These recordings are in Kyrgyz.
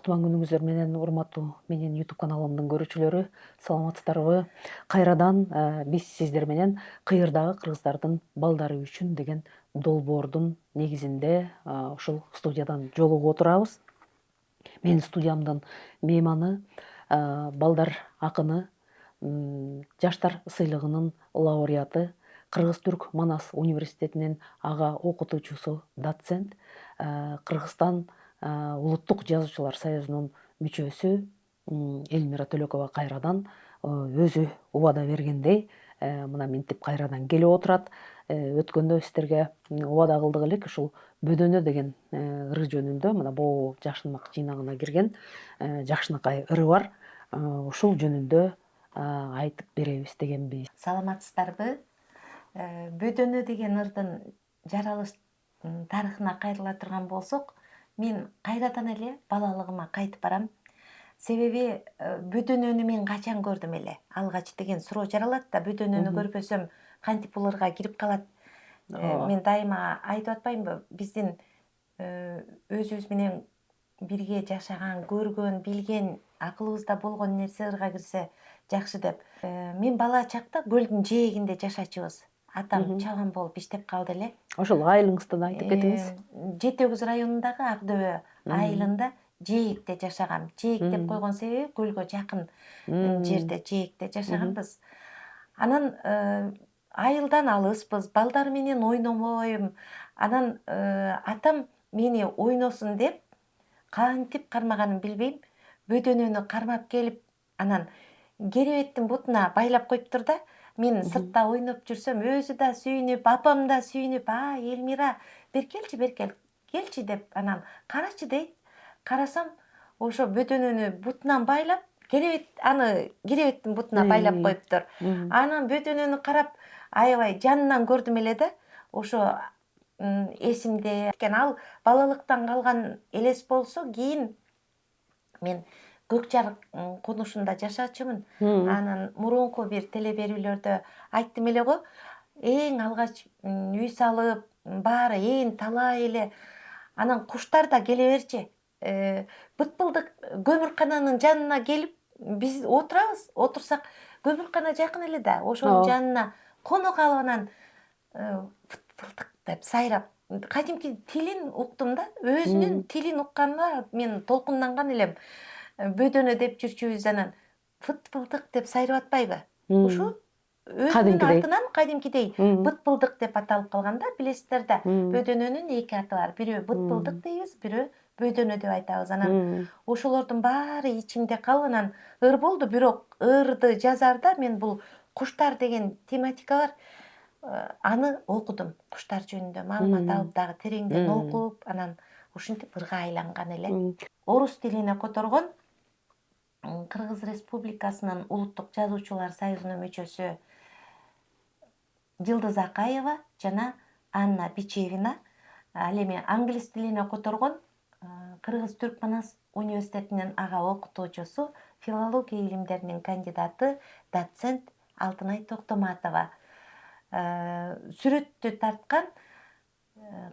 Кутман күнүңүздөр менен урматтуу менин YouTube каналымдын көрүүчүлөрү, саламатсыздарбы? Кайрадан биз сиздер менен кыйырдагы кыргыздардын балдары үчүн деген долбоордун негизинде ушул студиядан жолугуп отурабыз. Менин студиямдын мейманы балдар акыны, жаштар сыйлыгынын лауреаты, Кыргыз-Түрк Манас университетинин ага окутуучусу, доцент, Кыргызстан улуттук жазуучулар союзунун мүчөсү Эльмира Төлөкова кайрадан өзү убада бергендей мына минтип кайрадан келип отурат. Өткөндө сиздерге убада кылдык элек ушул Бөдөнө деген ыры жөнүндө, мына бул Жакшынак жыйнагына кирген Жакшынакай ыры бар. Ушул жөнүндө айтып беребиз дегенбиз. Саламатсыздарбы? Бөдөнө деген ырдын жаралыш тарыхына кайрыла турган болсок, мен кайрадан эле балалыгыма кайтып барам. Себеби Бөдөнөнү мен качан көрдүм эле? Алгач деген суроо жаралат да, Бөдөнөнү көрбөсөм кантип бул ырга кирип калат? Мен дайыма айтып атпаймынбы? Биздин өзүбүз менен бирге жашаган, көргөн, билген, акылыбызда болгон нерсе ырга кирсе жакшы деп. Мен бала чакта көлдүн жээгинде жашачубуз. Атам чалган болуп иштеп калды эле. Ошол айылыңызды да айтып кетиңиз. Жети Өгүз районундагы Ак Дөбө айылында жээгде жашагам. Жээг деп койгон себеби көлгө жакын жерде жээгде жашаганбыз. Анан айылдан алыспыз, балдар менен ойнобойм. Анан атам мени ойносун деп кантип кармаганын билбейм. Бөдөнөнү кармап келип, анан керебеттин бутуна байлап коюптур да. Мен сыртта ойноп жүрсөм, өзү да сүйүнүп, апам да сүйүнүп, Эльмира, бер келчи деп, анан карачы дейт. Карасам, ошо Бөдөнөнү бутунан байлап, аны керебеттин бутуна байлап коюптур. Анан Бөдөнөнү карап, аябай жанынан көрдүм эле да. Ошо эсимде. Ал балалыктан калган элес болсо, кийин мен Көк Жарык конушунда жашачумун. Анан мурунку бир теле берүүлөрдө айттым эле го, эң алгач үй салып, баары ээн талай эле. Анан куштар да келе берчи. Быт-былдык көмүркананын жанына келип, биз отурабыз. Отурсак, көмүркана жакын эле да. Ошонун жанына коно калып, анан быт-былдык деп сайрап, кадимки тилин уктум да. Өзүнүн тилин укканда мен толкунданган элем. Бөдөнө деп жүрчүбүз, анан быт-былдык деп сайрап атпайбы? Ушу өзүнүн атынан кадимкидей быт-былдык деп аталып калган да, билесиздер да. Бөдөнөнүн эки аты бар. Бирөө быт-былдык дейбиз, бирөө Бөдөнө деп айтабыз. Анан ошолордун баары ичимде калып, анан ыр болду. Бирок ырды жазарда мен бул куштар деген тематика бар. Аны окудум. Куштар жөнүндө маалымат алып, дагы тереңден окуп, анан ушинтип ырга айланган эле. Орус тилине которгон Кыргыз Республикасынын улуттук жазуучулар союзунун мүчөсү Жылдыз Акаева жана Анна Бичевина. Ал эми англис тилине которгон Кыргыз-Түрк Манас университетинин ага окутуучусу, филология илимдеринин кандидаты, доцент Алтынай Токтоматова. Сүрөттү тарткан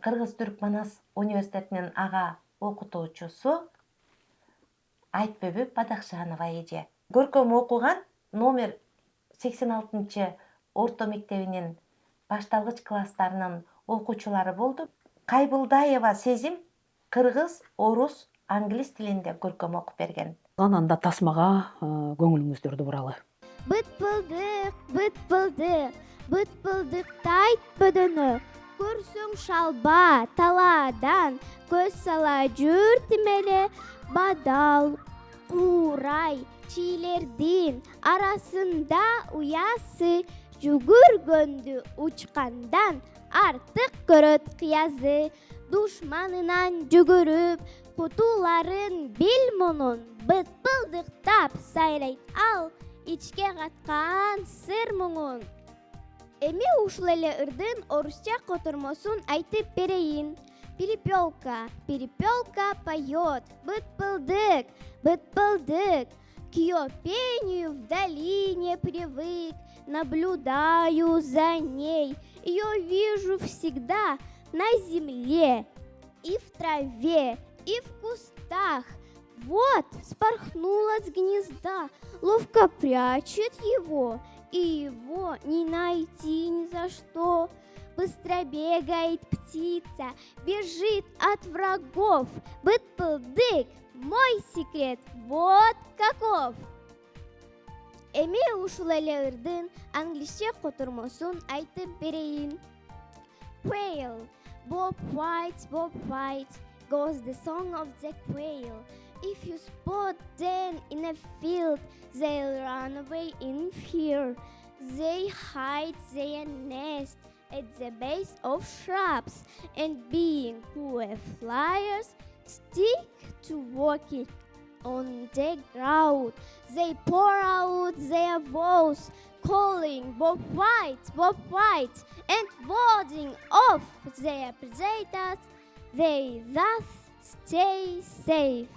Кыргыз-Түрк Манас университетинин ага окутуучусу Айтбөбү Бадакшанова эже. Көркөм окуган номер 86 орто мектебинин башталгыч класстарынын окуучулары болду. Кайбылдаева Сезим кыргыз, орус, англис тилинде көркөм окуп берген. Анда тасмага көңүлүңүздөрдү буралы. Быт-былдык, быт-былдык, быт-былдыкты айт Бөдөнө. Көрсөң шалба талаадан, көз сала жүр тимеле. Бадал, куурай, чийлердин арасында уясы, жүгүргөндү учкандан артык көрөт кыязы. Душманынан жүгүрүп, кутуларын бил мунун, быт-былдыктап сайрайт ал, ичке каткан сыр муңун. Эми ушул эле ырдын орусча котормосун айтып берейин. Перепелка, перепелка поет, быт-былдык, быт-былдык. К ее пению в долине привык, наблюдаю за ней. Ее вижу всегда на земле, и в траве, и в кустах, Вот, спорхнула с гнезда, ловко прячет его, и его не найти ни за что. Быстро бегает птица, бежит от врагов. Быт-был-дык, мой секрет вот каков. Эми ушул эле ырдын англисче котормосун айтып берейин. Quail, Bob White, goes the song of the quail. If you spot them in a field, they'll run away in fear. They hide their nest at the base of shrubs, and being poor flyers, stick to walking on the ground. They pour out their woes, calling Bob White, and warding off their predators. They thus stay safe.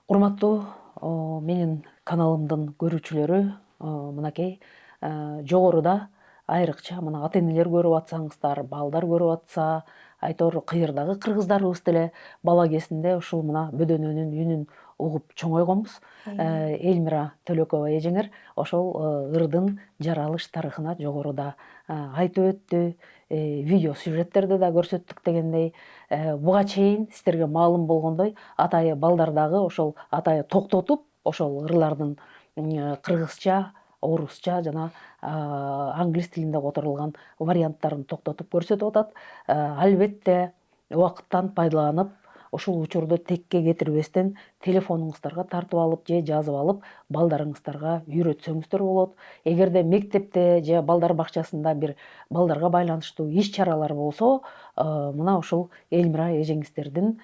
Урматтуу менин каналымдын көрүүчүлөрү, мынакей жогоруда айрыкча мына ата энелер көрүп атсаңыздар, балдар көрүп атса, айтор кыйырдагы кыргыздарыбыз деле бала кезинде ушул мына бөдөнөнүн үнүн угуп чоңойгонбуз. Эльмира Төлөкова эжеңер ошол ырдын жаралыш тарыхына жогоруда айтып өттү, видео сюжеттерде да көрсөттүк дегендей. Буга чейин сиздерге маалым болгондой, атайы балдардагы ошол атайы токтотуп, ошол ырлардын кыргызча, орусча жана англис тилинде которулган варианттарын токтотуп көрсөтүп атат. Албетте убакыттан пайдаланып, ушул учурду текке кетирбестен телефонуңуздарга тартып алып же жазып алып балдарыңыздарга үйрөтсөңүздөр болот. Эгерде мектепте же балдар бакчасында бир балдарга байланыштуу иш чаралар болсо, мына ушул Эльмира эжеңиздердин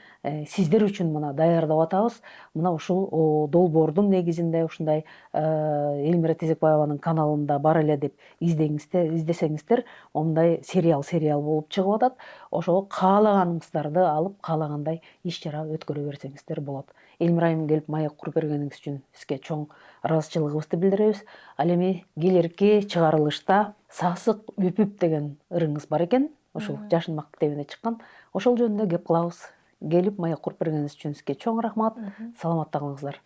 сиздер үчүн мына даярдап атабыз. Мына ушул долбоордун негизинде ушундай Эльмира Тезекбаеванын каналында бар эле деп издесеңиздер, мындай сериал болуп чыгып атат. Ошого каалаганыңыздарды алып, каалагандай иш чара өткөрө берсеңиздер болот. Эльмира айым келип маек куруп бергениңиз үчүн сизге чоң ыраазычылыгыбызды билдиребиз. Ал эми келерки чыгарылышта Сасык үпүп деген ырыңыз бар экен. Ушул Жашын мактебине чыккан. Ошол жөнүндө кеп кылабыз. Келип маек куруп бергениңиз үчүн сизге чоң рахмат. Саламатта калыңыздар.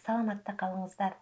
Саламатта калыңыздар.